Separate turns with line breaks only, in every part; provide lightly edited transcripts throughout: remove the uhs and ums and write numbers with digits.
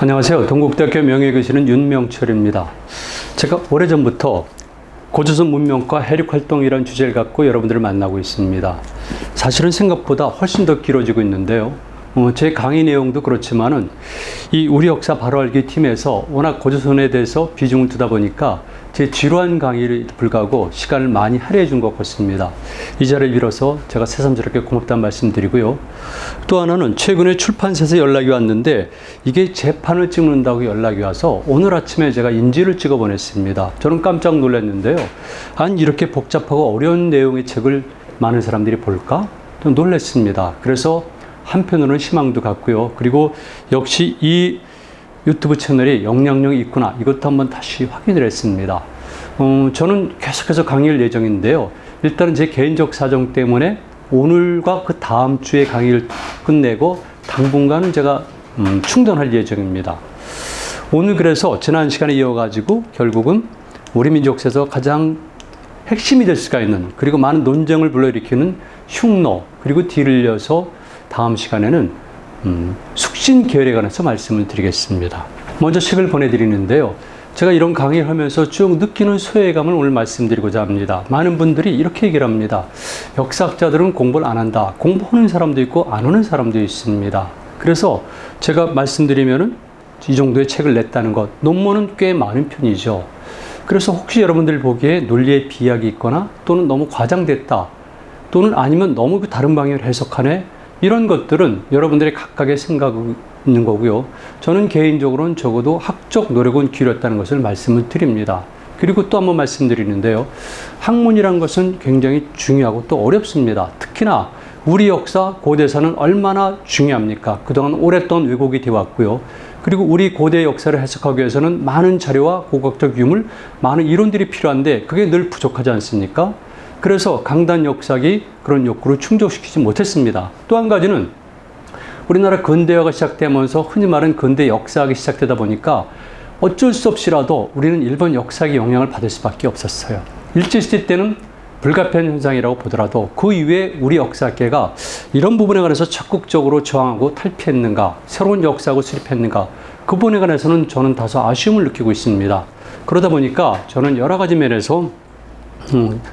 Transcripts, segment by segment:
안녕하세요. 동국대학교 명예교실은 윤명철입니다. 제가 오래전부터 고조선 문명과 해력활동이라는 주제를 갖고 여러분들을 만나고 있습니다. 사실은 생각보다 훨씬 더 길어지고 있는데요. 제 강의 내용도 그렇지만은 이 우리 역사 바로 알기 팀에서 워낙 고조선에 대해서 비중을 두다 보니까 제 지루한 강의를 불구하고 시간을 많이 할애해 준 것 같습니다. 이 자리를 빌어서 제가 새삼스럽게 고맙다는 말씀 드리고요. 또 하나는 최근에 출판사에서 연락이 왔는데 이게 재판을 찍는다고 연락이 와서 오늘 아침에 제가 인지를 찍어 보냈습니다. 저는 깜짝 놀랐는데요. 아니 이렇게 복잡하고 어려운 내용의 책을 많은 사람들이 볼까? 좀 놀랐습니다. 그래서 한편으로는 희망도 갖고요. 그리고 역시 이 유튜브 채널이 영향력이 있구나. 이것도 한번 다시 확인을 했습니다. 저는 계속해서 강의할 예정인데요. 일단은 제 개인적 사정 때문에 오늘과 그 다음 주에 강의를 끝내고 당분간은 제가 충전할 예정입니다. 오늘 그래서 지난 시간에 이어가지고 결국은 우리 민족에서 가장 핵심이 될 수가 있는 그리고 많은 논쟁을 불러일으키는 흉노 그리고 뒤를 이어서 다음 시간에는 숙신 계열에 관해서 말씀을 드리겠습니다. 먼저 책을 보내드리는데요. 제가 이런 강의를 하면서 쭉 느끼는 소외감을 오늘 말씀드리고자 합니다. 많은 분들이 이렇게 얘기를 합니다. 역사학자들은 공부를 안 한다. 공부하는 사람도 있고 안 하는 사람도 있습니다. 그래서 제가 말씀드리면은 이 정도의 책을 냈다는 것, 논문은 꽤 많은 편이죠. 그래서 혹시 여러분들 보기에 논리에 비약이 있거나 또는 너무 과장됐다 또는 아니면 너무 다른 방향으로 해석하네 이런 것들은 여러분들의 각각의 생각이 있는 거고요. 저는 개인적으로는 적어도 학적 노력은 기울였다는 것을 말씀을 드립니다. 그리고 또 한번 말씀드리는데요. 학문이란 것은 굉장히 중요하고 또 어렵습니다. 특히나 우리 역사, 고대사는 얼마나 중요합니까? 그동안 오랫동안 왜곡이 되어 왔고요. 그리고 우리 고대 역사를 해석하기 위해서는 많은 자료와 고고학적 유물, 많은 이론들이 필요한데 그게 늘 부족하지 않습니까? 그래서 강단 역사학이 그런 욕구를 충족시키지 못했습니다. 또 한 가지는 우리나라 근대화가 시작되면서 흔히 말하는 근대 역사학이 시작되다 보니까 어쩔 수 없이라도 우리는 일본 역사학의 영향을 받을 수밖에 없었어요. 일제시대 때는 불가피한 현상이라고 보더라도 그 이후에 우리 역사학계가 이런 부분에 관해서 적극적으로 저항하고 탈피했는가, 새로운 역사학을 수립했는가, 그 부분에 관해서는 저는 다소 아쉬움을 느끼고 있습니다. 그러다 보니까 저는 여러 가지 면에서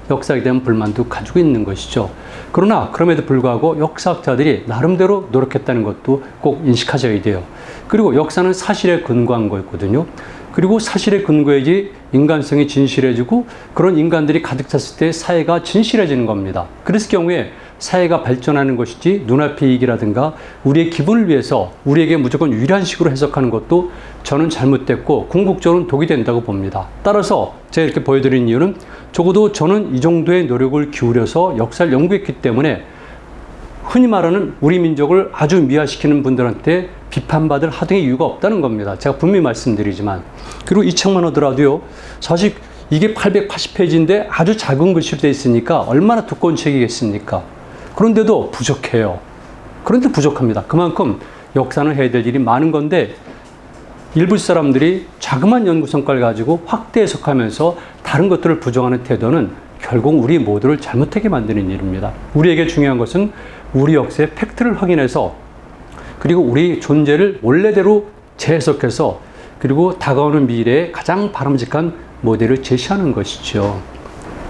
역사에 대한 불만도 가지고 있는 것이죠. 그러나 그럼에도 불구하고 역사학자들이 나름대로 노력했다는 것도 꼭 인식하셔야 돼요. 그리고 역사는 사실에 근거한 거였거든요. 그리고 사실에 근거해야지 인간성이 진실해지고 그런 인간들이 가득 찼을 때 사회가 진실해지는 겁니다. 그랬을 경우에 사회가 발전하는 것이지 눈앞의 이익이라든가 우리의 기분을 위해서 우리에게 무조건 유리한 식으로 해석하는 것도 저는 잘못됐고 궁극적으로는 독이 된다고 봅니다. 따라서 제가 이렇게 보여드린 이유는 적어도 저는 이 정도의 노력을 기울여서 역사를 연구했기 때문에 흔히 말하는 우리 민족을 아주 미화시키는 분들한테 비판받을 하등의 이유가 없다는 겁니다. 제가 분명히 말씀드리지만. 그리고 이 책만 하더라도요. 사실 이게 880페이지인데 아주 작은 글씨로 되어 있으니까 얼마나 두꺼운 책이겠습니까? 그런데도 부족해요. 그런데 부족합니다. 그만큼 역사는 해야 될 일이 많은 건데 일부 사람들이 자그마한 연구 성과를 가지고 확대 해석하면서 다른 것들을 부정하는 태도는 결국 우리 모두를 잘못하게 만드는 일입니다. 우리에게 중요한 것은 우리 역사의 팩트를 확인해서 그리고 우리 존재를 원래대로 재해석해서 그리고 다가오는 미래에 가장 바람직한 모델을 제시하는 것이죠.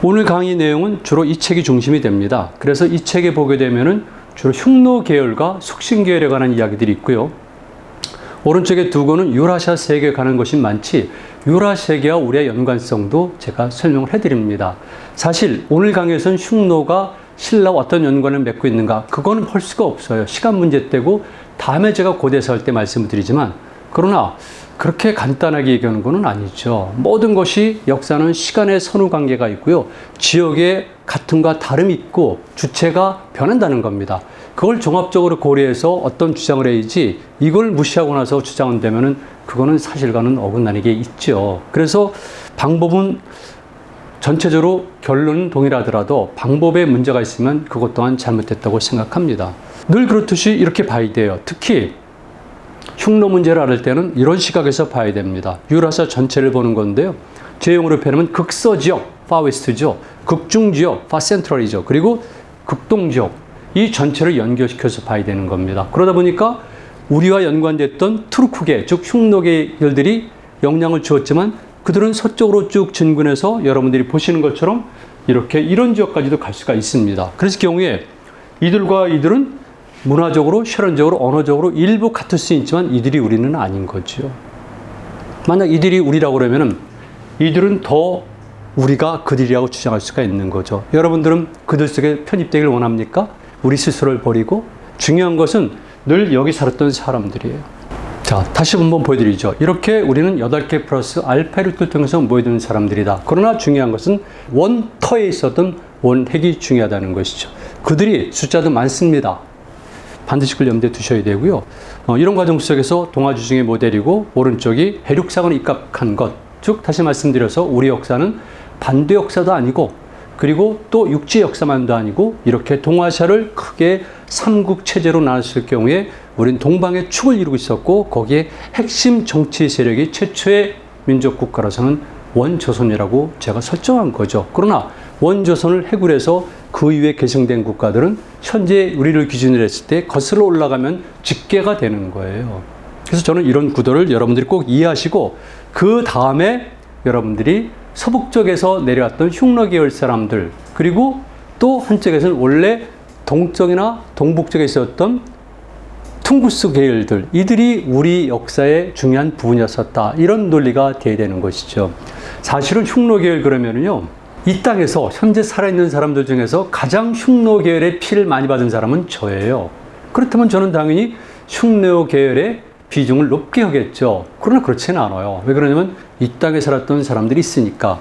오늘 강의 내용은 주로 이 책이 중심이 됩니다. 그래서 이 책에 보게 되면은 주로 흉노 계열과 숙신 계열에 관한 이야기들이 있고요. 오른쪽에 두 권은 유라시아 세계에 관한 것이 많지 유라세계와 우리의 연관성도 제가 설명을 해드립니다. 사실 오늘 강의에서는 흉노가 신라와 어떤 연관을 맺고 있는가 그거는 볼 수가 없어요. 시간 문제 때고 다음에 제가 고대사 할 때 말씀을 드리지만 그러나 그렇게 간단하게 얘기하는 것은 아니죠. 모든 것이 역사는 시간의 선후 관계가 있고요. 지역의 같음과 다름이 있고 주체가 변한다는 겁니다. 그걸 종합적으로 고려해서 어떤 주장을 해야지 이걸 무시하고 나서 주장한다면은 그거는 사실과는 어긋나는 게 있죠. 그래서 방법은 전체적으로 결론은 동일하더라도 방법에 문제가 있으면 그것 또한 잘못됐다고 생각합니다. 늘 그렇듯이 이렇게 봐야 돼요. 특히 흉노 문제를 알을 때는 이런 시각에서 봐야 됩니다. 유라시아 전체를 보는 건데요. 제 용어로 표현하면 극서지역, 파웨스트죠. 극중지역, 파센트럴이죠. 그리고 극동지역, 이 전체를 연결시켜서 봐야 되는 겁니다. 그러다 보니까 우리와 연관됐던 투르크계, 즉 흉노계열들이 영향을 주었지만 그들은 서쪽으로 쭉 진군해서 여러분들이 보시는 것처럼 이렇게 이런 지역까지도 갈 수가 있습니다. 그래서 경우에 이들과 이들은 문화적으로, 혈연적으로, 언어적으로 일부 같을 수 있지만 이들이 우리는 아닌 거죠. 만약 이들이 우리라고 그러면은 이들은 더 우리가 그들이라고 주장할 수가 있는 거죠. 여러분들은 그들 속에 편입되길 원합니까? 우리 스스로를 버리고 중요한 것은 늘 여기 살았던 사람들이에요. 자, 다시 한번 보여드리죠. 이렇게 우리는 8개 플러스 알파벳을 통해서 모여드는 사람들이다. 그러나 중요한 것은 원터에 있었던 원핵이 중요하다는 것이죠. 그들이 숫자도 많습니다. 반드시 그걸 염두에 두셔야 되고요. 이런 과정 속에서 동아주 중의 모델이고 오른쪽이 해륙상으로 입각한 것. 즉 다시 말씀드려서 우리 역사는 반도 역사도 아니고 그리고 또 육지 역사만도 아니고 이렇게 동아시아를 크게 삼국체제로 나눴을 경우에 우린 동방의 축을 이루고 있었고 거기에 핵심 정치 세력이 최초의 민족 국가로서는 원조선이라고 제가 설정한 거죠. 그러나 원조선을 해굴해서 그 이후에 개성된 국가들은 현재 우리를 기준으로 했을 때 거슬러 올라가면 직계가 되는 거예요. 그래서 저는 이런 구도를 여러분들이 꼭 이해하시고 그 다음에 여러분들이 서북쪽에서 내려왔던 흉노 계열 사람들 그리고 또 한쪽에서는 원래 동쪽이나 동북쪽에 있었던 퉁구스 계열들 이들이 우리 역사의 중요한 부분이었었다. 이런 논리가 돼야 되는 것이죠. 사실은 흉노 계열 그러면은요. 이 땅에서 현재 살아있는 사람들 중에서 가장 흉노 계열의 피를 많이 받은 사람은 저예요. 그렇다면 저는 당연히 흉노 계열의 비중을 높게 하겠죠. 그러나 그렇지는 않아요. 왜 그러냐면 이 땅에 살았던 사람들이 있으니까.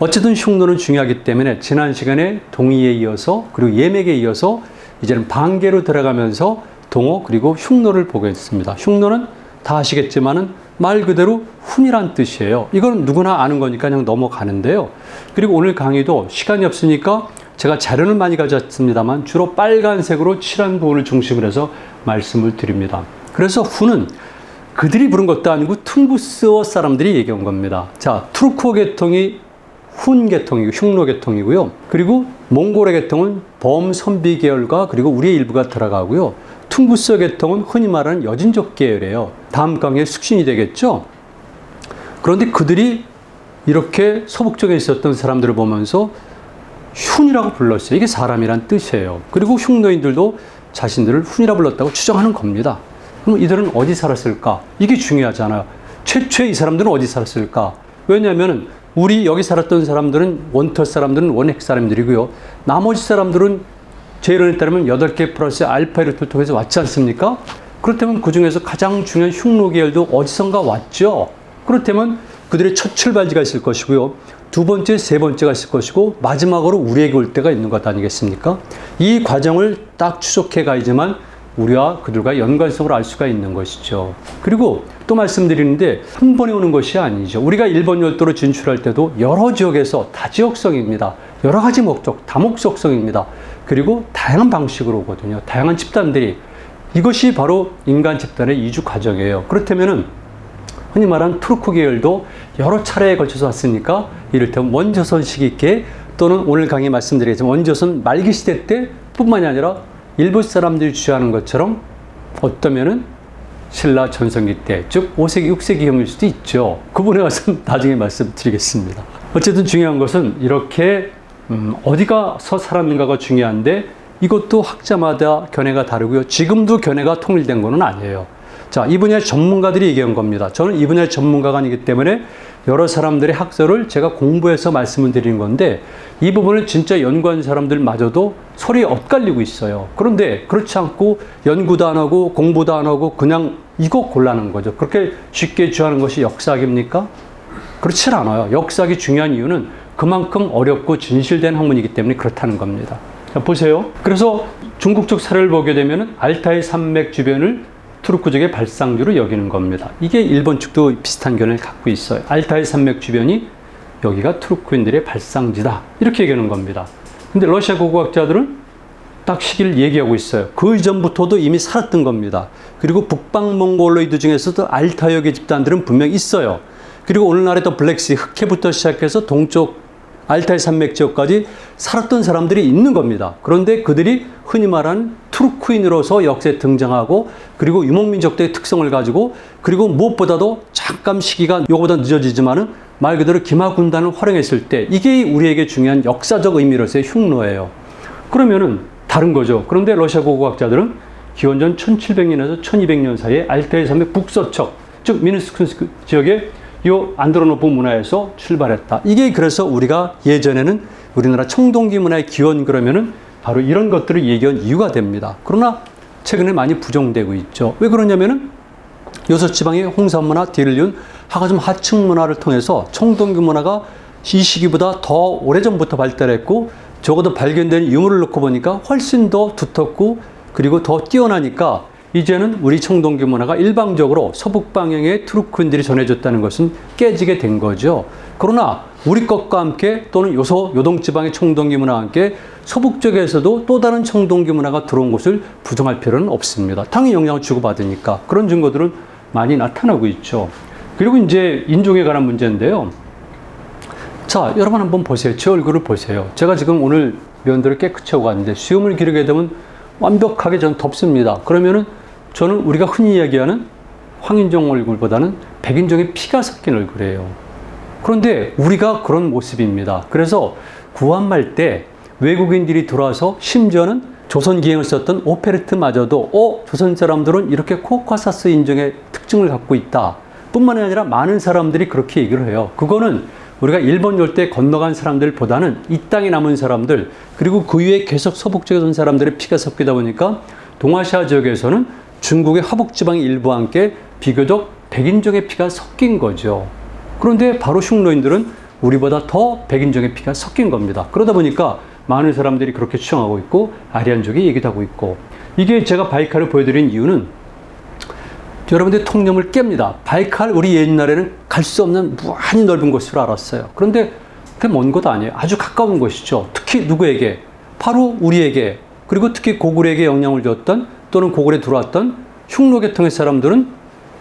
어쨌든 흉노는 중요하기 때문에 지난 시간에 동의에 이어서 그리고 예맥에 이어서 이제는 반계로 들어가면서 동어 그리고 흉노를 보겠습니다. 흉노는 다 아시겠지만은 말 그대로 훈이란 뜻이에요. 이건 누구나 아는 거니까 그냥 넘어가는데요. 그리고 오늘 강의도 시간이 없으니까 제가 자료는 많이 가져왔습니다만 주로 빨간색으로 칠한 부분을 중심으로 해서 말씀을 드립니다. 그래서 훈은 그들이 부른 것도 아니고 퉁구스어 사람들이 얘기한 겁니다. 자, 투르크 계통이 훈 계통이고 흉노 계통이고요. 그리고 몽골의 계통은 범선비 계열과 그리고 우리의 일부가 들어가고요. 퉁구스어 계통은 흔히 말하는 여진족 계열이에요. 다음 강의에 숙신이 되겠죠. 그런데 그들이 이렇게 서북쪽에 있었던 사람들을 보면서 훈이라고 불렀어요. 이게 사람이란 뜻이에요. 그리고 흉노인들도 자신들을 훈이라 불렀다고 추정하는 겁니다. 그럼 이들은 어디 살았을까? 이게 중요하잖아요. 최초에 이 사람들은 어디 살았을까? 왜냐하면 우리 여기 살았던 사람들은 원터 사람들은 원핵 사람들이고요. 나머지 사람들은 제 이론에 따르면 8개 플러스 알파를 통해서 왔지 않습니까? 그렇다면 그 중에서 가장 중요한 흉노 계열도 어디선가 왔죠. 그렇다면 그들의 첫 출발지가 있을 것이고요. 두 번째, 세 번째가 있을 것이고 마지막으로 우리에게 올 때가 있는 것 아니겠습니까? 이 과정을 딱 추적해 가야지만 우리와 그들과 연관성을 알 수가 있는 것이죠. 그리고 또 말씀드리는데 한 번에 오는 것이 아니죠. 우리가 일본 열도로 진출할 때도 여러 지역에서 다지역성입니다. 여러 가지 목적, 다목적성입니다. 그리고 다양한 방식으로 오거든요. 다양한 집단들이. 이것이 바로 인간 집단의 이주 과정이에요. 그렇다면은 흔히 말하는 투르크 계열도 여러 차례에 걸쳐서 왔으니까 이를테면 원조선 시기께 또는 오늘 강의 말씀드리겠지만 원조선 말기 시대 때 뿐만이 아니라 일부 사람들이 주장하는 것처럼 어떠면은 신라 전성기 때, 즉 5세기, 6세기형일 수도 있죠. 그 부분에 가서 나중에 말씀드리겠습니다. 어쨌든 중요한 것은 이렇게 어디가서 살았는가가 중요한데 이것도 학자마다 견해가 다르고요. 지금도 견해가 통일된 거는 아니에요. 자, 이 분야의 전문가들이 얘기한 겁니다. 저는 이 분야의 전문가가 아니기 때문에 여러 사람들의 학설을 제가 공부해서 말씀을 드리는 건데 이 부분을 진짜 연구한 사람들마저도 소리에 엇갈리고 있어요. 그런데 그렇지 않고 연구도 안 하고 공부도 안 하고 그냥 이거 곤란한 거죠. 그렇게 쉽게 주장하는 것이 역사학입니까? 그렇지 않아요. 역사학이 중요한 이유는 그만큼 어렵고 진실된 학문이기 때문에 그렇다는 겁니다. 자, 보세요. 그래서 중국 쪽 사례를 보게 되면 알타이 산맥 주변을 투르크족의 발상지로 여기는 겁니다. 이게 일본 측도 비슷한 견해를 갖고 있어요. 알타이 산맥 주변이 여기가 투르크인들의 발상지다. 이렇게 얘기하는 겁니다. 근데 러시아 고고학자들은 딱 시기를 얘기하고 있어요. 그 이전부터도 이미 살았던 겁니다. 그리고 북방몽골로이드 중에서도 알타이어계 집단들은 분명히 있어요. 그리고 오늘날의 또 블랙시, 흑해부터 시작해서 동쪽 알타이 산맥 지역까지 살았던 사람들이 있는 겁니다. 그런데 그들이 흔히 말하는 투르크 트루크인으로서 역사에 등장하고 그리고 유목민족들의 특성을 가지고 그리고 무엇보다도 잠깐 시기가 요거보다 늦어지지만은 말 그대로 기마 군단을 활용했을 때 이게 우리에게 중요한 역사적 의미로서의 흉노예요. 그러면은 다른 거죠. 그런데 러시아 고고학자들은 기원전 1700년에서 1200년 사이에 알타이 산맥 북서쪽, 즉 미누스크 지역의 이 안드로노프 문화에서 출발했다. 이게 그래서 우리가 예전에는 우리나라 청동기 문화의 기원 그러면은 바로 이런 것들을 얘기한 이유가 됩니다. 그러나 최근에 많이 부정되고 있죠. 왜 그러냐면은 요소지방의 홍산문화, 딜륜, 하가즘 하층 문화를 통해서 청동기 문화가 이 시기보다 더 오래전부터 발달했고 적어도 발견된 유물을 놓고 보니까 훨씬 더 두텁고 그리고 더 뛰어나니까 이제는 우리 청동기 문화가 일방적으로 서북 방향의 투르크인들이 전해졌다는 것은 깨지게 된 거죠. 그러나 우리 것과 함께 또는 요동지방의 청동기 문화와 함께 서북 쪽에서도 또 다른 청동기 문화가 들어온 것을 부정할 필요는 없습니다. 당연히 영향을 주고받으니까 그런 증거들은 많이 나타나고 있죠. 그리고 이제 인종에 관한 문제인데요. 자, 여러분 한번 보세요. 제 얼굴을 보세요. 제가 지금 오늘 면도를 깨끗이 하고 왔는데 수염을 기르게 되면 완벽하게 저는 덥습니다. 그러면은 저는 우리가 흔히 이야기하는 황인종 얼굴보다는 백인종의 피가 섞인 얼굴이에요. 그런데 우리가 그런 모습입니다. 그래서 구한말 때 외국인들이 들어와서 심지어는 조선 기행을 썼던 오페르트마저도 조선 사람들은 이렇게 코카사스 인종의 특징을 갖고 있다. 뿐만 아니라 많은 사람들이 그렇게 얘기를 해요. 그거는 우리가 일본 열대 건너간 사람들보다는 이 땅에 남은 사람들 그리고 그 위에 계속 서북 쪽에 온 사람들의 피가 섞이다 보니까 동아시아 지역에서는 중국의 화북지방의 일부와 함께 비교적 백인종의 피가 섞인 거죠. 그런데 바로 흉노인들은 우리보다 더 백인종의 피가 섞인 겁니다. 그러다 보니까 많은 사람들이 그렇게 추정하고 있고 아리안족이 얘기도 하고 있고 이게 제가 바이칼을 보여드린 이유는 여러분들의 통념을 깹니다. 바이칼 우리 옛날에는 갈 수 없는 무한히 넓은 곳으로 알았어요. 그런데 그게 먼 곳 아니에요. 아주 가까운 곳이죠. 특히 누구에게? 바로 우리에게 그리고 특히 고구려에게 영향을 줬던 또는 고구려에 들어왔던 흉노 계통의 사람들은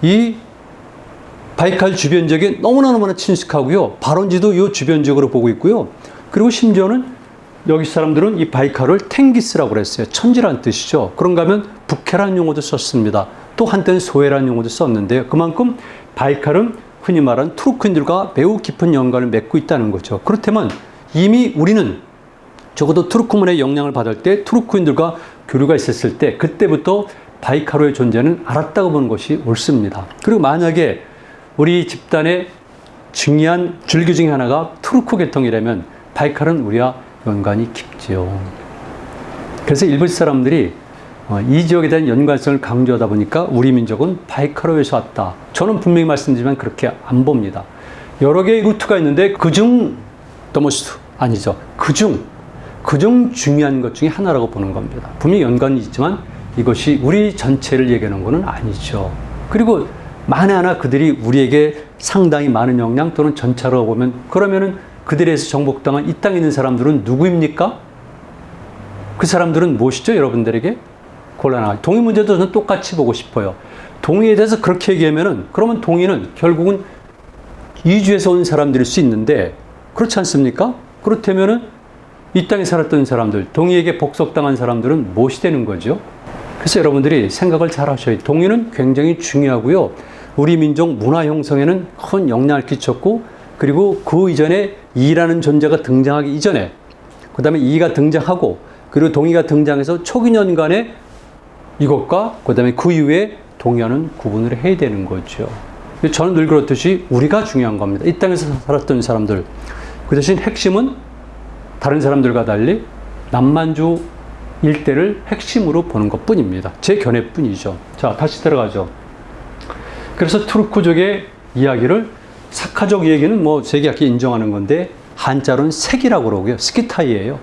이 바이칼 주변 지역에 너무나 친숙하고요. 발원지도 이 주변 지역으로 보고 있고요. 그리고 심지어는 여기 사람들은 이 바이칼을 탱기스라고 그랬어요. 천지란 뜻이죠. 그런가 하면 북해라는 용어도 썼습니다. 또 한때는 소해라는 용어도 썼는데요. 그만큼 바이칼은 흔히 말하는 투르크인들과 매우 깊은 연관을 맺고 있다는 거죠. 그렇다면 이미 우리는 적어도 투르크 문화의 영향을 받을 때 투르크인들과 교류가 있었을 때 그때부터 바이칼호의 존재는 알았다고 보는 것이 옳습니다. 그리고 만약에 우리 집단의 중요한 줄기 중에 하나가 투르크 계통이라면 바이칼은 우리와 연관이 깊지요. 그래서 일부 사람들이 이 지역에 대한 연관성을 강조하다 보니까 우리 민족은 바이칼호에서 왔다. 저는 분명히 말씀드리지만 그렇게 안 봅니다. 여러 개의 루트가 있는데 그중 더모스트 아니죠. 그중 중요한 것 중에 하나라고 보는 겁니다. 분명히 연관이 있지만 이것이 우리 전체를 얘기하는 것은 아니죠. 그리고 만에 하나 그들이 우리에게 상당히 많은 영향 또는 전차로 보면 그러면은 그들에서 정복당한 이 땅에 있는 사람들은 누구입니까? 그 사람들은 무엇이죠? 여러분들에게 곤란하죠. 동의 문제도 저는 똑같이 보고 싶어요. 동의에 대해서 그렇게 얘기하면은 그러면 동의는 결국은 이주에서 온 사람들일 수 있는데 그렇지 않습니까? 그렇다면은 이 땅에 살았던 사람들, 동의에게 복속당한 사람들은 무엇이 되는 거죠? 그래서 여러분들이 생각을 잘 하셔야 돼요. 동의는 굉장히 중요하고요. 우리 민족 문화 형성에는 큰 영향을 끼쳤고 그리고 그 이전에 이라는 존재가 등장하기 이전에 그 다음에 이가 등장하고 그리고 동의가 등장해서 초기년간에 이것과 그 다음에 그 이후에 동의와는 구분을 해야 되는 거죠. 저는 늘 그렇듯이 우리가 중요한 겁니다. 이 땅에서 살았던 사람들. 그 대신 핵심은 다른 사람들과 달리 남만주 일대를 핵심으로 보는 것 뿐입니다. 제 견해뿐이죠. 자, 다시 들어가죠. 그래서 투르크족의 이야기를 사카족 얘기는 뭐 세계학계 인정하는 건데 한자로는 색이라고 그러고요. 스키타이예요.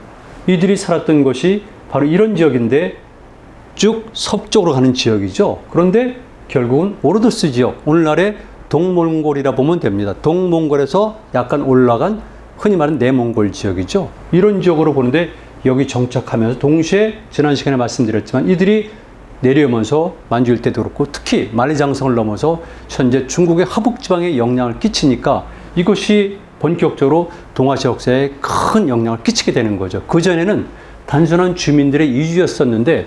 이들이 살았던 것이 바로 이런 지역인데 쭉 서쪽으로 가는 지역이죠. 그런데 결국은 오르도스 지역, 오늘날의 동몽골이라 보면 됩니다. 동몽골에서 약간 올라간 흔히 말하는 내몽골 지역이죠. 이런 지역으로 보는데 여기 정착하면서 동시에 지난 시간에 말씀드렸지만 이들이 내려오면서 만주 일대도 그렇고 특히 만리장성을 넘어서 현재 중국의 하북지방에 영향을 끼치니까 이것이 본격적으로 동아시아 역사에 큰 영향을 끼치게 되는 거죠. 그전에는 단순한 주민들의 이주였었는데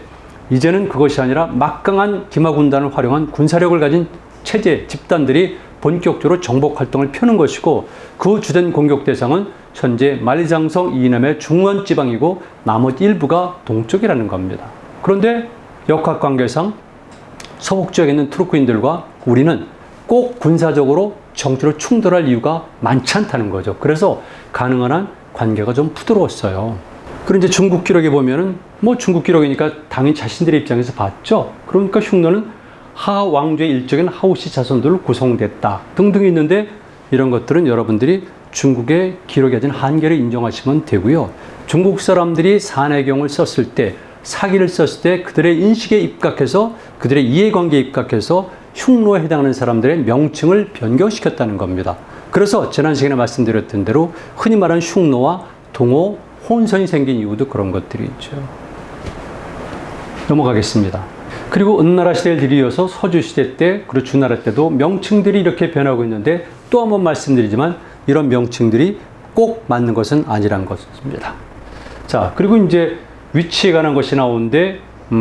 이제는 그것이 아니라 막강한 기마군단을 활용한 군사력을 가진 체제, 집단들이 본격적으로 정복 활동을 펴는 것이고 그 주된 공격 대상은 현재 만리장성 이남의 중원지방이고 나머지 일부가 동쪽이라는 겁니다. 그런데 역학관계상 서북 지역에 있는 투르크인들과 우리는 꼭 군사적으로 정치로 충돌할 이유가 많지 않다는 거죠. 그래서 가능한 한 관계가 좀 부드러웠어요. 그리고 이제 중국 기록에 보면은 뭐 중국 기록이니까 당연히 자신들의 입장에서 봤죠. 그러니까 흉노는 하 왕조의 일적인 하우시 자손들로 구성됐다 등등이 있는데 이런 것들은 여러분들이 중국의 기록에 가진 한계를 인정하시면 되고요. 중국 사람들이 산해경을 썼을 때 사기를 썼을 때 그들의 인식에 입각해서 그들의 이해관계에 입각해서 흉노에 해당하는 사람들의 명칭을 변경시켰다는 겁니다. 그래서 지난 시간에 말씀드렸던 대로 흔히 말하는 흉노와 동호, 혼선이 생긴 이유도 그런 것들이 있죠. 넘어가겠습니다. 그리고 은나라 시대를 들이어서 서주시대 때 그리고 주나라 때도 명칭들이 이렇게 변하고 있는데 또 한 번 말씀드리지만 이런 명칭들이 꼭 맞는 것은 아니란 것입니다. 자, 그리고 이제 위치에 관한 것이 나오는데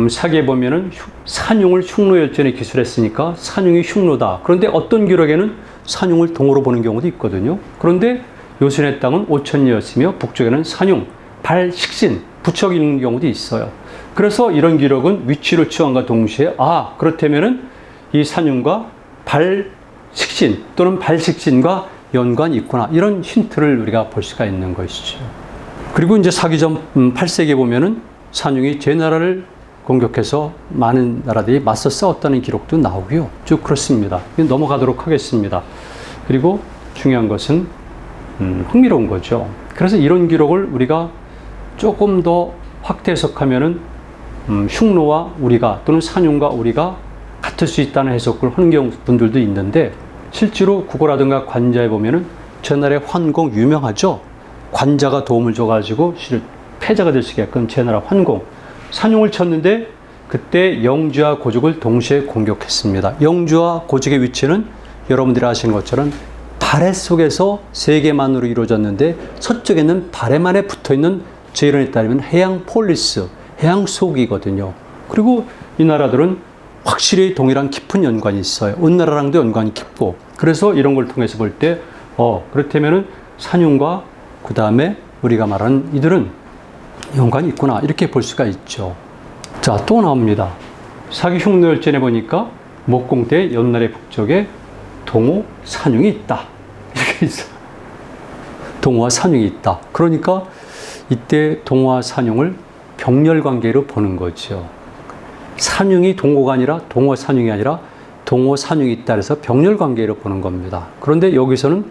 사기에 보면은 산용을 흉노열전에 기술했으니까 산용이 흉노다. 그런데 어떤 기록에는 산용을 동으로 보는 경우도 있거든요. 그런데 요순의 땅은 오천리였으며 북쪽에는 산용, 발식신, 부척이 있는 경우도 있어요. 그래서 이런 기록은 위치를 추정과 동시에 그렇다면은 이 산용과 발식신 또는 발식신과 연관이 있구나. 이런 힌트를 우리가 볼 수가 있는 것이죠. 그리고 이제 사기전 8세기에 보면은 산용이 제 나라를 공격해서 많은 나라들이 맞서 싸웠다는 기록도 나오고요. 쭉 그렇습니다. 넘어가도록 하겠습니다. 그리고 중요한 것은 흥미로운 거죠. 그래서 이런 기록을 우리가 조금 더 확대 해석하면은 흉노와 우리가 또는 산용과 우리가 같을 수 있다는 해석을 하는 분들도 있는데 실제로 국어라든가 관자에 보면은 제나라의 환공 유명하죠. 관자가 도움을 줘가지고 패자가 될 수 있게끔 제나라 환공 산용을 쳤는데 그때 영주와 고죽을 동시에 공격했습니다. 영주와 고죽의 위치는 여러분들이 아시는 것처럼 발해 속에서 세 개만으로 이루어졌는데 서쪽에는 발해만에 붙어있는 제 이론에 따르면 해양 폴리스, 해양 속이거든요. 그리고 이 나라들은 확실히 동이랑 깊은 연관이 있어요. 은나라랑도 연관이 깊고 그래서 이런 걸 통해서 볼 때 그렇다면은 산용과 그 다음에 우리가 말하는 이들은 연관이 있구나 이렇게 볼 수가 있죠. 자, 또 나옵니다. 사기 흉노열전에 보니까 목공대 연나라의 북쪽에 동호, 산용이 있다 이렇게 있어요. 동호와 산용이 있다. 그러니까 이때 동호와 산용을 병렬 관계로 보는 거죠. 산용이 동호가 아니라 동호 산용이 아니라 동호 산용이 있다 해서 병렬 관계로 보는 겁니다. 그런데 여기서는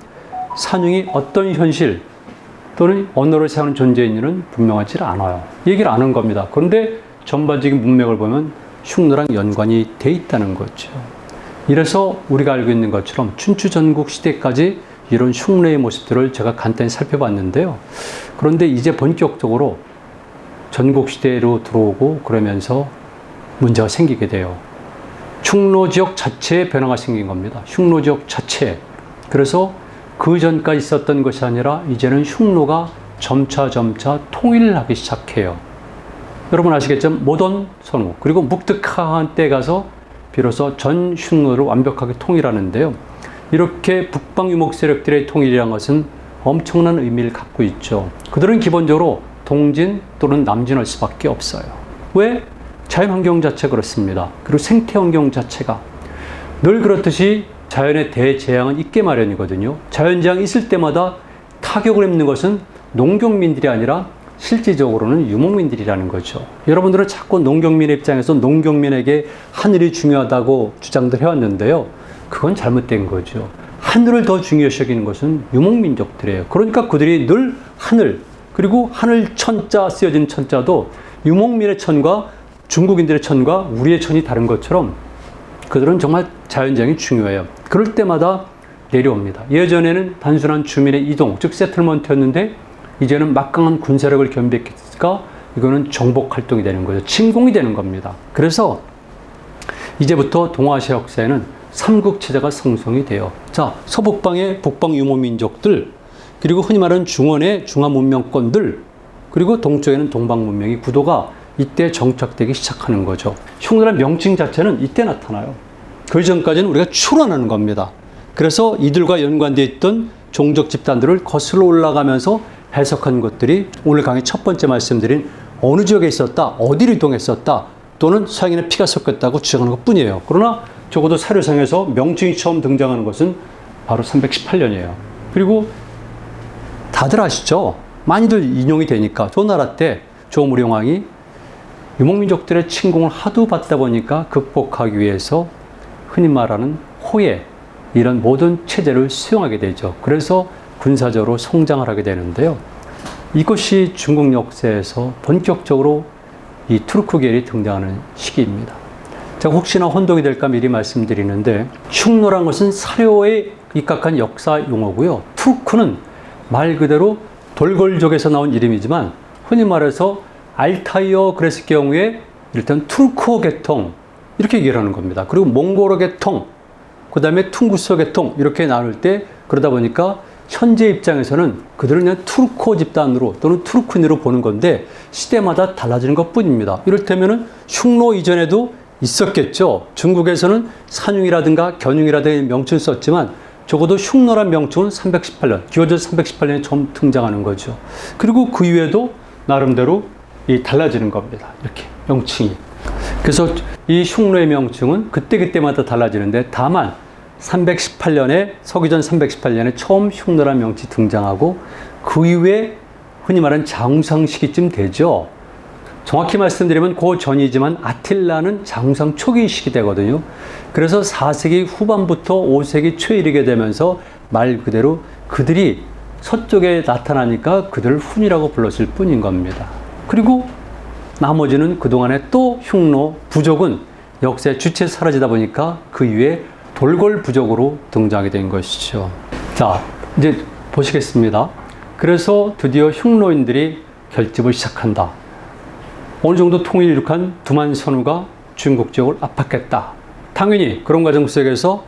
산용이 어떤 현실 또는 언어를 사용하는 존재인지는 분명하지 않아요. 얘기를 안 한 겁니다. 그런데 전반적인 문맥을 보면 흉노랑 연관이 돼 있다는 거죠. 이래서 우리가 알고 있는 것처럼 춘추 전국 시대까지 이런 흉노의 모습들을 제가 간단히 살펴봤는데요. 그런데 이제 본격적으로 전국 시대로 들어오고 그러면서 문제가 생기게 돼요. 흉노 지역 자체에 변화가 생긴 겁니다. 흉노 지역 자체. 그래서 그 전까지 있었던 것이 아니라 이제는 흉노가 점차 통일을 하기 시작해요. 여러분 아시겠지만 모던 선후 그리고 묵득하한 때 가서 비로소 전 흉노를 완벽하게 통일하는데요. 이렇게 북방 유목 세력들의 통일이라는 것은 엄청난 의미를 갖고 있죠. 그들은 기본적으로 동진 또는 남진할 수밖에 없어요. 왜? 자연환경 자체가 그렇습니다. 그리고 생태환경 자체가 늘 그렇듯이 자연의 대재앙은 있게 마련이거든요. 자연재앙이 있을 때마다 타격을 입는 것은 농경민들이 아니라 실질적으로는 유목민들이라는 거죠. 여러분들은 자꾸 농경민의 입장에서 농경민에게 하늘이 중요하다고 주장들 해왔는데요. 그건 잘못된 거죠. 하늘을 더 중요시 여기는 것은 유목민족들이에요. 그러니까 그들이 늘 하늘, 그리고 하늘 천자 쓰여진 천자도 유목민의 천과 중국인들의 천과 우리의 천이 다른 것처럼 그들은 정말 자연재앙이 중요해요. 그럴 때마다 내려옵니다. 예전에는 단순한 주민의 이동, 즉 세틀먼트였는데 이제는 막강한 군사력을 겸비했으니까 이거는 정복 활동이 되는 거죠. 침공이 되는 겁니다. 그래서 이제부터 동아시아 역사에는 삼국체제가 형성이 돼요. 자, 서북방의 북방 유목민족들, 그리고 흔히 말하는 중원의 중화문명권들, 그리고 동쪽에는 동방문명의 구도가 이때 정착되기 시작하는 거죠. 흉노란 명칭 자체는 이때 나타나요. 그 전까지는 우리가 추론하는 겁니다. 그래서 이들과 연관되어 있던 종족 집단들을 거슬러 올라가면서 해석한 것들이 오늘 강의 첫 번째 말씀드린 어느 지역에 있었다, 어디로 이동했었다, 또는 서양인의 피가 섞였다고 주장하는 것 뿐이에요. 그러나 적어도 사료상에서 명칭이 처음 등장하는 것은 바로 318년이에요. 그리고 다들 아시죠? 많이들 인용이 되니까 조나라 때 조무룡왕이 유목민족들의 침공을 하도 받다 보니까 극복하기 위해서 흔히 말하는 호예, 이런 모든 체제를 수용하게 되죠. 그래서 군사적으로 성장을 하게 되는데요. 이것이 중국 역사에서 본격적으로 이 투르크계열이 등장하는 시기입니다. 제가 혹시나 혼동이 될까 미리 말씀드리는데 흉노란 것은 사료에 입각한 역사 용어고요. 투르크는 말 그대로 돌골족에서 나온 이름이지만 흔히 말해서 알타이어 그랬을 경우에 일단 투르크어 계통 이렇게 얘기를 하는 겁니다. 그리고 몽골어 계통, 그 다음에 퉁구스어 계통 이렇게 나눌 때 그러다 보니까 현재 입장에서는 그들은 그냥 투르크어 집단으로 또는 투르크인으로 보는 건데 시대마다 달라지는 것 뿐입니다. 이를테면은 흉노 이전에도 있었겠죠. 중국에서는 산융이라든가 견융이라든가 명칭을 썼지만 적어도 흉노란 명칭은 318년, 기원전 318년에 처음 등장하는 거죠. 그리고 그 이후에도 나름대로 달라지는 겁니다. 이렇게 명칭이. 그래서 이 흉노의 명칭은 그때그때마다 달라지는데 다만 318년에 서기전 318년에 처음 흉노란 명칭이 등장하고 그 이후에 흔히 말하는 장상 시기쯤 되죠. 정확히 말씀드리면 그 전이지만 아틸라는 장상 초기 시기 되거든요. 그래서 4세기 후반부터 5세기 초에 이르게 되면서 말 그대로 그들이 서쪽에 나타나니까 그들을 훈이라고 불렀을 뿐인 겁니다. 그리고 나머지는 그동안에 또 흉노, 부족은 역사의 주체에 사라지다 보니까 그 이후에 돌골 부족으로 등장하게 된 것이죠. 자, 이제 보시겠습니다. 그래서 드디어 흉노인들이 결집을 시작한다. 어느 정도 통일을 이룩한 두만 선우가 중국 지역을 압박했다. 당연히 그런 과정 속에서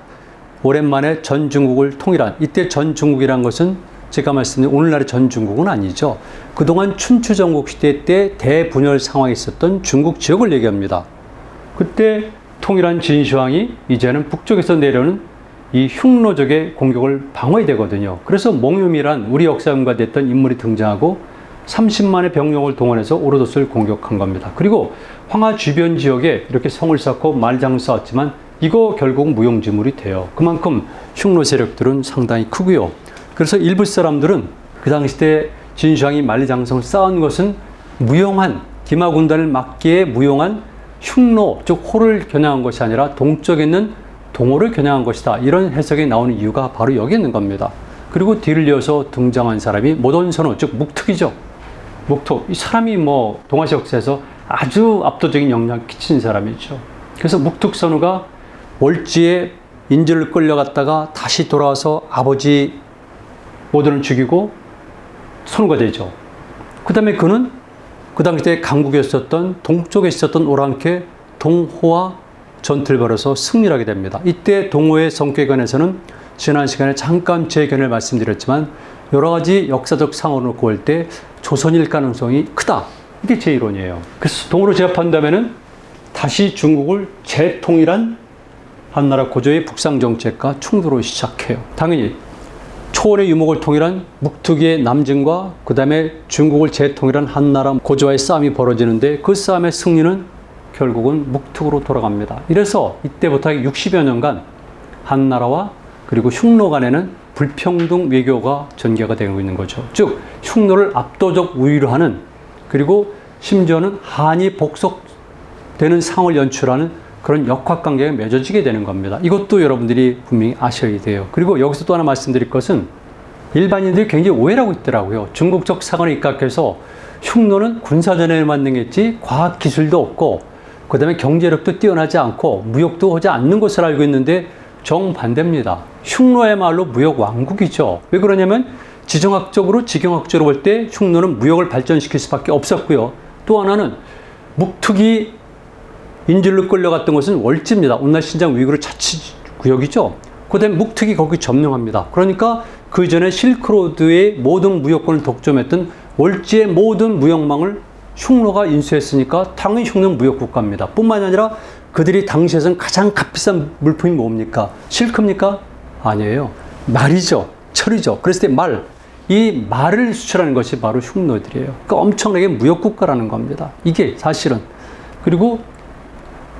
오랜만에 전 중국을 통일한, 이때 전 중국이란 것은 제가 말씀드린 오늘날의 전 중국은 아니죠. 그동안 춘추 전국 시대 때 대분열 상황에 있었던 중국 지역을 얘기합니다. 그때 통일한 진시황이 이제는 북쪽에서 내려오는 이 흉노족의 공격을 방어해야 되거든요. 그래서 몽유미란 우리 역사에 연관됐던 인물이 등장하고 30만의 병력을 동원해서 오로도스를 공격한 겁니다. 그리고 황하 주변 지역에 이렇게 성을 쌓고 말장을 쌓았지만 이거 결국 무용지물이 돼요. 그만큼 흉노 세력들은 상당히 크고요. 그래서 일부 사람들은 그 당시 때 진시황이 만리장성을 쌓은 것은 무용한 기마군단을 막기에 무용한 흉노 즉 호를 겨냥한 것이 아니라 동쪽에 있는 동호를 겨냥한 것이다. 이런 해석이 나오는 이유가 바로 여기 있는 겁니다. 그리고 뒤를 이어서 등장한 사람이 모돈선우 즉 묵특이죠. 묵특. 이 사람이 뭐 동아시아 역사에서 아주 압도적인 영향을 끼친 사람이죠. 그래서 묵특선우가 월지에 인질을 끌려갔다가 다시 돌아와서 아버지 모돈을 죽이고 선우가 되죠. 그 다음에 그는 그 당시에 강국에 있었던 동쪽에 있었던 오랑캐 동호와 전투를 벌여서 승리를 하게 됩니다. 이때 동호의 성격에 관해서는 지난 시간에 잠깐 제 견해를 말씀드렸지만 여러 가지 역사적 상황을 놓고 볼 때 조선일 가능성이 크다. 이게 제 이론이에요. 그래서 동호로 제압한다면은 다시 중국을 재통일한 한나라 고조의 북상 정책과 충돌을 시작해요. 당연히 초원의 유목을 통일한 묵특이의 남진과 그 다음에 중국을 재통일한 한나라 고조와의 싸움이 벌어지는데 그 싸움의 승리는 결국은 묵특으로 돌아갑니다. 이래서 이때부터 60여 년간 한나라와 그리고 흉노 간에는 불평등 외교가 전개가 되고 있는 거죠. 즉 흉노를 압도적 우위로 하는 그리고 심지어는 한이 복속되는 상을 연출하는 그런 역학관계가 맺어지게 되는 겁니다. 이것도 여러분들이 분명히 아셔야 돼요. 그리고 여기서 또 하나 말씀드릴 것은 일반인들이 굉장히 오해를 하고 있더라고요. 중국적 사관에 입각해서 흉노는 군사전에만 능했지 과학기술도 없고 그 다음에 경제력도 뛰어나지 않고 무역도 하지 않는 것을 알고 있는데 정반대입니다. 흉노야말로 무역 왕국이죠. 왜 그러냐면 지정학적으로 지경학적으로 볼 때 흉노는 무역을 발전시킬 수밖에 없었고요. 또 하나는 묵특이 인질로 끌려갔던 것은 월지입니다. 오늘날 신장 위구르 자치구역이죠. 그 다음에 묵특이 거기 점령합니다. 그러니까 그 전에 실크로드의 모든 무역권을 독점했던 월지의 모든 무역망을 흉노가 인수했으니까 당연히 흉노는 무역국가입니다. 뿐만 아니라 그들이 당시에서는 가장 값비싼 물품이 뭡니까? 실크입니까? 아니에요. 말이죠. 철이죠. 그랬을 때 말, 이 말을 수출하는 것이 바로 흉노들이에요. 그러니까 엄청나게 무역국가라는 겁니다. 이게 사실은. 그리고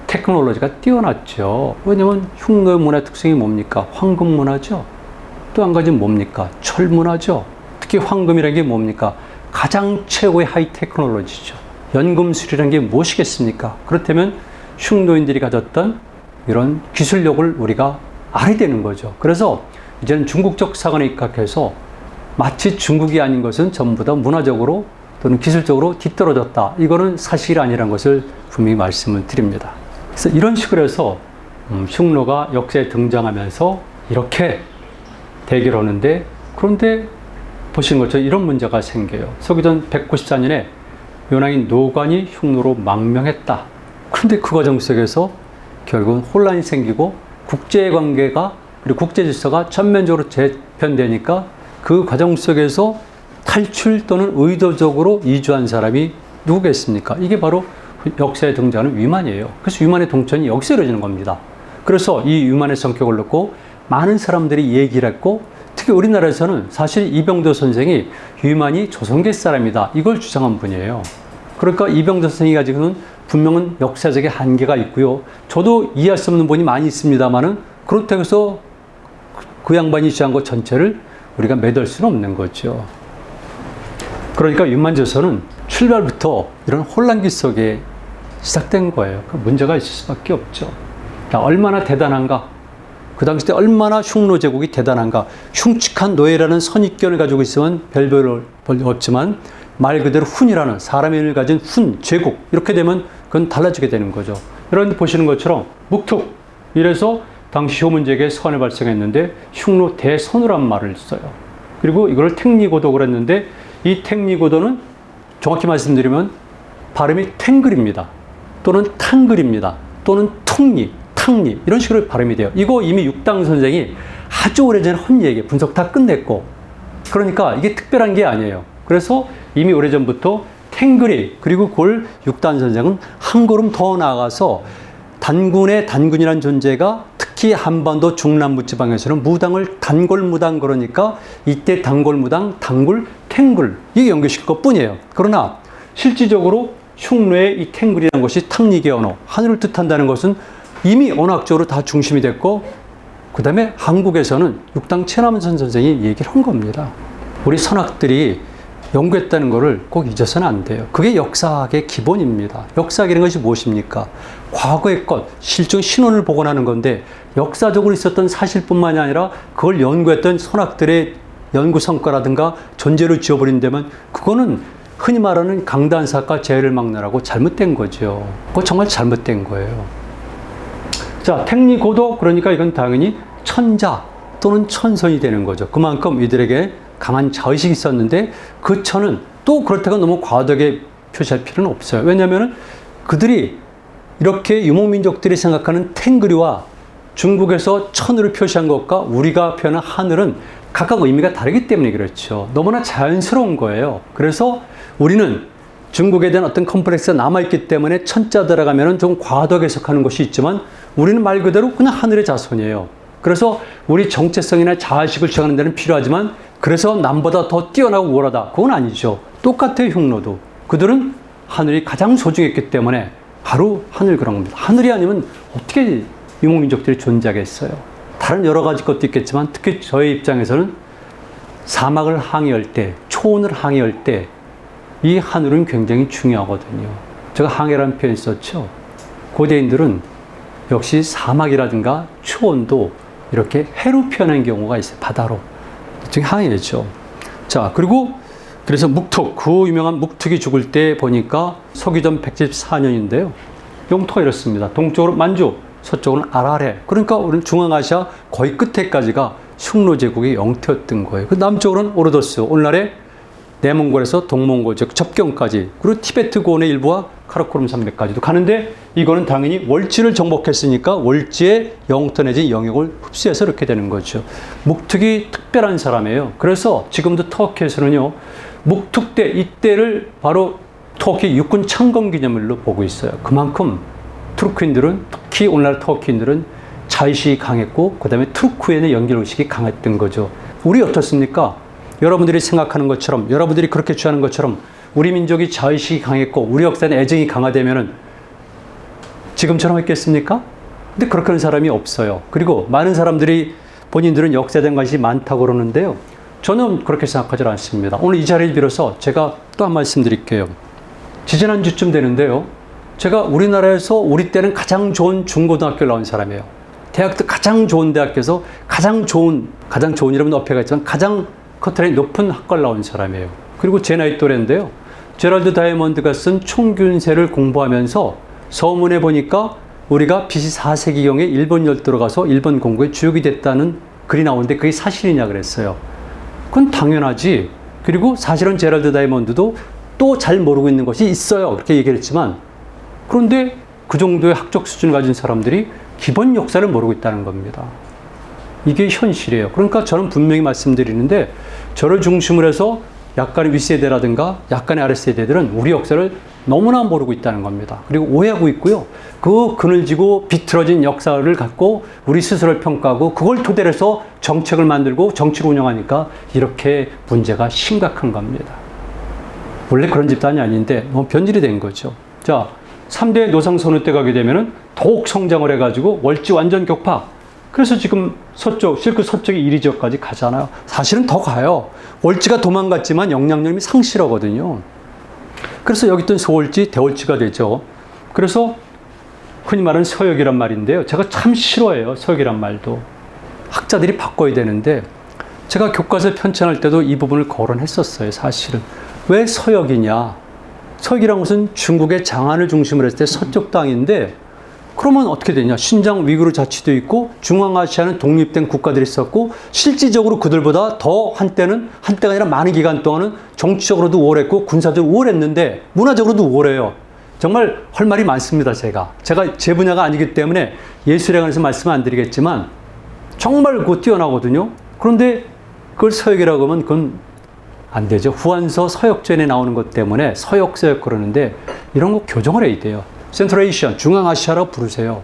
테크놀로지가 뛰어났죠. 왜냐면 흉노의 문화 특성이 뭡니까? 황금 문화죠. 또 한 가지는 뭡니까? 철 문화죠. 특히 황금이라는 게 뭡니까? 가장 최고의 하이 테크놀로지죠. 연금술이라는 게 무엇이겠습니까? 그렇다면 흉노인들이 가졌던 이런 기술력을 우리가 알아야 되는 거죠. 그래서 이제는 중국적 사관에 입각해서 마치 중국이 아닌 것은 전부 다 문화적으로 또는 기술적으로 뒤떨어졌다. 이거는 사실이 아니라는 것을 분명히 말씀을 드립니다. 그래서 이런 식으로 해서 흉노가 역사에 등장하면서 이렇게 대결하는데, 그런데 보시는 것처럼 이런 문제가 생겨요. 서기전 194년에 요나인 노관이 흉노로 망명했다. 그런데 그 과정 속에서 결국은 혼란이 생기고 국제관계가 그리고 국제질서가 전면적으로 재편되니까 그 과정 속에서 탈출 또는 의도적으로 이주한 사람이 누구겠습니까? 이게 바로 역사에 등장하는 위만이에요. 그래서 위만의 동천이 여기서 이루어지는 겁니다. 그래서 이 위만의 성격을 놓고 많은 사람들이 얘기를 했고, 특히 우리나라에서는 사실 이병도 선생이 위만이 조선계 사람이다, 이걸 주장한 분이에요. 그러니까 이병도 선생이 가지고는 분명한 역사적인 한계가 있고요. 저도 이해할 수 없는 부분이 많이 있습니다만은 그렇다고 해서 그 양반이 주장한 것 전체를 우리가 매달 수는 없는 거죠. 그러니까 위만조선은 출발부터 이런 혼란기 속에 시작된 거예요. 그 문제가 있을 수밖에 없죠. 얼마나 대단한가? 그 당시 때 얼마나 흉노 제국이 대단한가? 흉측한 노예라는 선입견을 가지고 있으면 별별 없지만 말 그대로 훈이라는 사람의 힘을 가진 훈, 제국, 이렇게 되면 그건 달라지게 되는 거죠. 여러분 보시는 것처럼 묵툭, 이래서 당시 효문제국에 선을 발생했는데 흉노 대선우란 말을 써요. 그리고 이걸 탱리고도를 했는데 이 탱리고도는 정확히 말씀드리면 발음이 탱글입니다. 또는 탕글입니다. 또는 퉁리, 탕리, 이런 식으로 발음이 돼요. 이거 이미 육당 선생이 아주 오래전에 한 얘기, 분석 다 끝냈고, 그러니까 이게 특별한 게 아니에요. 그래서 이미 오래전부터 탱글이, 그리고 그걸 육단 선생은 한 걸음 더 나아가서 단군의 단군이라는 존재가 특히 한반도 중남부 지방에서는 무당을 단골무당, 그러니까 이때 단골무당, 단굴, 탱글, 이게 연결시킬 것 뿐이에요. 그러나 실질적으로 흉노의 이 탱글이라는 것이 탕리계 언어, 하늘을 뜻한다는 것은 이미 언어학적으로 다 중심이 됐고, 그 다음에 한국에서는 육당 최남선 선생이 얘기를 한 겁니다. 우리 선학들이 연구했다는 것을 꼭 잊어서는 안 돼요. 그게 역사학의 기본입니다. 역사학이라는 것이 무엇입니까? 과거의 것, 실종 신원을 복원하는 건데, 역사적으로 있었던 사실뿐만이 아니라 그걸 연구했던 선학들의 연구 성과라든가 존재를 지어버린다면 그거는 흔히 말하는 강단사과 재해를 막느라고 잘못된 거죠. 그거 정말 잘못된 거예요. 자, 탱리고도, 그러니까 이건 당연히 천자 또는 천선이 되는 거죠. 그만큼 이들에게 강한 자의식이 있었는데 그 천은 또 그렇다고 너무 과도하게 표시할 필요는 없어요. 왜냐하면 그들이 이렇게 유목민족들이 생각하는 탱그리와 중국에서 천으로 표시한 것과 우리가 표현한 하늘은 각각 의미가 다르기 때문에 그렇죠. 너무나 자연스러운 거예요. 그래서 우리는 중국에 대한 어떤 컴플렉스가 남아있기 때문에 천자 들어가면 좀 과도하게 해석하는 것이 있지만 우리는 말 그대로 그냥 하늘의 자손이에요. 그래서 우리 정체성이나 자아식을 주장하는 데는 필요하지만 그래서 남보다 더 뛰어나고 우월하다, 그건 아니죠. 똑같아요. 흉노도. 그들은 하늘이 가장 소중했기 때문에 바로 하늘 그런 겁니다. 하늘이 아니면 어떻게 유목민족들이 존재하겠어요. 다른 여러 가지 것도 있겠지만 특히 저의 입장에서는 사막을 항해할 때, 초원을 항해할 때 이 하늘은 굉장히 중요하거든요. 제가 항해라는 표현을 썼죠. 고대인들은 역시 사막이라든가 초원도 이렇게 해로 표현한 경우가 있어요. 바다로. 즉 항해죠. 자, 그리고 그래서 묵툭, 그 유명한 묵툭이 죽을 때 보니까 서기전 174년인데요. 영토가 이렇습니다. 동쪽으로 만주, 서쪽으로는 아라레. 그러니까 우리는 중앙아시아 거의 끝에까지가 흉노 제국의 영토였던 거예요. 그 남쪽으로는 오르도스, 오늘날의 내몽골에서 동몽골, 즉 접경까지, 그리고 티베트 고원의 일부와 카라코름 산맥까지도 가는데, 이거는 당연히 월지를 정복했으니까 월지의 영토 내지 영역을 흡수해서 이렇게 되는 거죠. 묵툭이 특별한 사람이에요. 그래서 지금도 터키에서는요, 묵툭 때, 이때를 바로 터키 육군 창건 기념일로 보고 있어요. 그만큼 투르크인들은, 특히 오늘날 터키인들은 자의식이 강했고 그 다음에 투르크인의 연결의식이 강했던 거죠. 우리 어떻습니까? 여러분들이 생각하는 것처럼, 여러분들이 그렇게 취하는 것처럼 우리 민족이 자의식이 강했고 우리 역사는 애정이 강화되면은 지금처럼 했겠습니까? 근데 그렇게 하는 사람이 없어요. 그리고 많은 사람들이 본인들은 역사에 대한 관심이 많다고 그러는데요. 저는 그렇게 생각하지 않습니다. 오늘 이 자리를 빌어서 제가 또 한 말씀 드릴게요. 지지난주쯤 되는데요. 제가 우리나라에서 우리 때는 가장 좋은 중고등학교를 나온 사람이에요. 대학도 가장 좋은 대학교에서 가장 좋은 이름은 어폐가 있지만 가장 커트라인이 높은 학과를 나온 사람이에요. 그리고 제 나이 또래인데요. 제럴드 다이아몬드가 쓴 총균세를 공부하면서 서문에 보니까 우리가 BC 4세기경에 일본 열도로 가서 일본 공국의 주역이 됐다는 글이 나오는데 그게 사실이냐 그랬어요. 그건 당연하지. 그리고 사실은 제럴드 다이아몬드도 또 잘 모르고 있는 것이 있어요. 그렇게 얘기를 했지만 그런데 그 정도의 학적 수준을 가진 사람들이 기본 역사를 모르고 있다는 겁니다. 이게 현실이에요. 그러니까 저는 분명히 말씀드리는데 저를 중심으로 해서 약간의 윗세대라든가 약간의 아랫세대들은 우리 역사를 너무나 모르고 있다는 겁니다. 그리고 오해하고 있고요. 그 그늘지고 비틀어진 역사를 갖고 우리 스스로를 평가하고 그걸 토대로 해서 정책을 만들고 정치를 운영하니까 이렇게 문제가 심각한 겁니다. 원래 그런 집단이 아닌데 너무 변질이 된 거죠. 자, 3대 노상선호 때 가게 되면은 더욱 성장을 해가지고 월지 완전 격파. 그래서 지금 서쪽, 실크 서쪽의 이리 지역까지 가잖아요. 사실은 더 가요. 월지가 도망갔지만 영향력이 상실하거든요. 그래서 여기 있던 서월지, 대월지가 되죠. 그래서 흔히 말하는 서역이란 말인데요. 제가 참 싫어해요. 서역이란 말도. 학자들이 바꿔야 되는데 제가 교과서 편찬할 때도 이 부분을 거론했었어요. 사실은. 왜 서역이냐? 서역이란 것은 중국의 장안을 중심으로 했을 때 서쪽 땅인데 그러면 어떻게 되냐? 신장 위구르 자치도 있고 중앙아시아는 독립된 국가들이 있었고 실질적으로 그들보다 더 한때가 아니라 많은 기간 동안은 정치적으로도 우월했고 군사적으로 우월했는데 문화적으로도 우월해요. 정말 할 말이 많습니다. 제가 제 분야가 아니기 때문에 예술에 관해서 말씀 안 드리겠지만 정말 그거 뛰어나거든요. 그런데 그걸 서역이라고 하면 그건 안 되죠. 후한서 서역전에 나오는 것 때문에 서역 그러는데 이런 거 교정을 해야 돼요. 센트럴에이션, 중앙아시아라고 부르세요.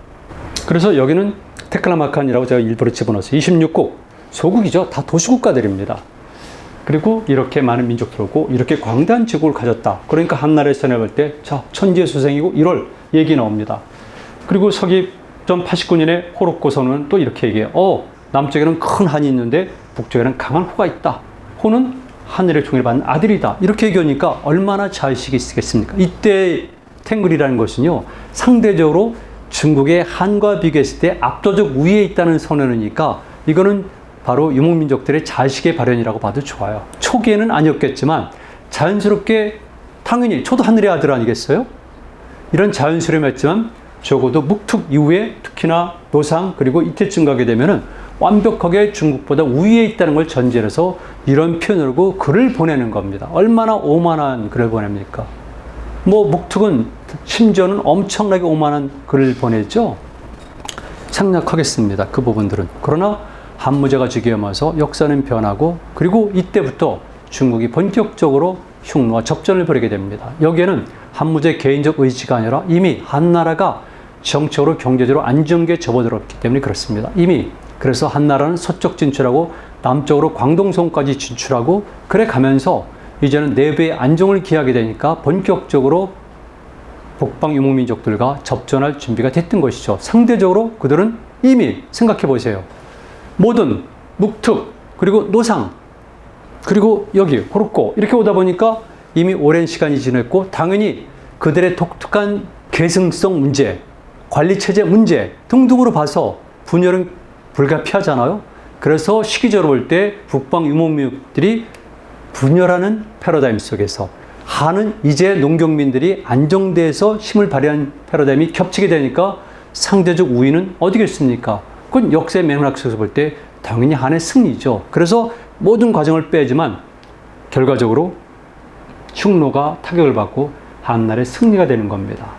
그래서 여기는 테클라마칸이라고 제가 일부러 집어넣었어요. 26국, 소국이죠. 다 도시국가들입니다. 그리고 이렇게 많은 민족들 오고 이렇게 광대한 지구를 가졌다. 그러니까 한나라에서 내볼 때 자, 천지수생이고 1월 얘기 나옵니다. 그리고 서기전 89년에 호록고서는 또 이렇게 얘기해요. 남쪽에는 큰 한이 있는데 북쪽에는 강한 호가 있다. 호는 하늘의 종을 받는 아들이다. 이렇게 얘기하니까 얼마나 자의식이 있겠습니까? 이때 탱글이라는 것은요, 상대적으로 중국의 한과 비교했을 때 압도적 우위에 있다는 선언이니까 이거는 바로 유목민족들의 자의식의 발현이라고 봐도 좋아요. 초기에는 아니었겠지만 자연스럽게 당연히 저도 하늘의 아들 아니겠어요? 이런 자연스러움이었지만 적어도 묵툭 이후에 특히나 노상 그리고 이때쯤 가게 되면은 완벽하게 중국보다 우위에 있다는 걸 전제로 해서 이런 표현으로 글을 보내는 겁니다. 얼마나 오만한 글을 보냅니까? 묵툭은 심지어는 엄청나게 오만한 글을 보내죠. 생략하겠습니다. 그 부분들은. 그러나 한무제가 즉위하면서 역사는 변하고 그리고 이때부터 중국이 본격적으로 흉노와 접전을 벌이게 됩니다. 여기에는 한무제 개인적 의지가 아니라 이미 한나라가 정치적으로 경제적으로 안정기에 접어들었기 때문에 그렇습니다. 이미 그래서 한나라는 서쪽 진출하고 남쪽으로 광동성까지 진출하고 그래 가면서 이제는 내부의 안정을 기하게 되니까 본격적으로 북방 유목민족들과 접전할 준비가 됐던 것이죠. 상대적으로 그들은 이미 생각해 보세요. 모든 묵툭 그리고 노상 그리고 여기 호록고 이렇게 오다 보니까 이미 오랜 시간이 지났고 당연히 그들의 독특한 계승성 문제, 관리체제 문제 등등으로 봐서 분열은 불가피하잖아요. 그래서 시기적으로 볼 때 북방 유목민족들이 분열하는 패러다임 속에서 한은 이제 농경민들이 안정돼서 힘을 발휘한 패러다임이 겹치게 되니까 상대적 우위는 어디겠습니까? 그건 역사의 맥락 속에서 볼 때 당연히 한의 승리죠. 그래서 모든 과정을 빼지만 결과적으로 흉노가 타격을 받고 한나라의 승리가 되는 겁니다.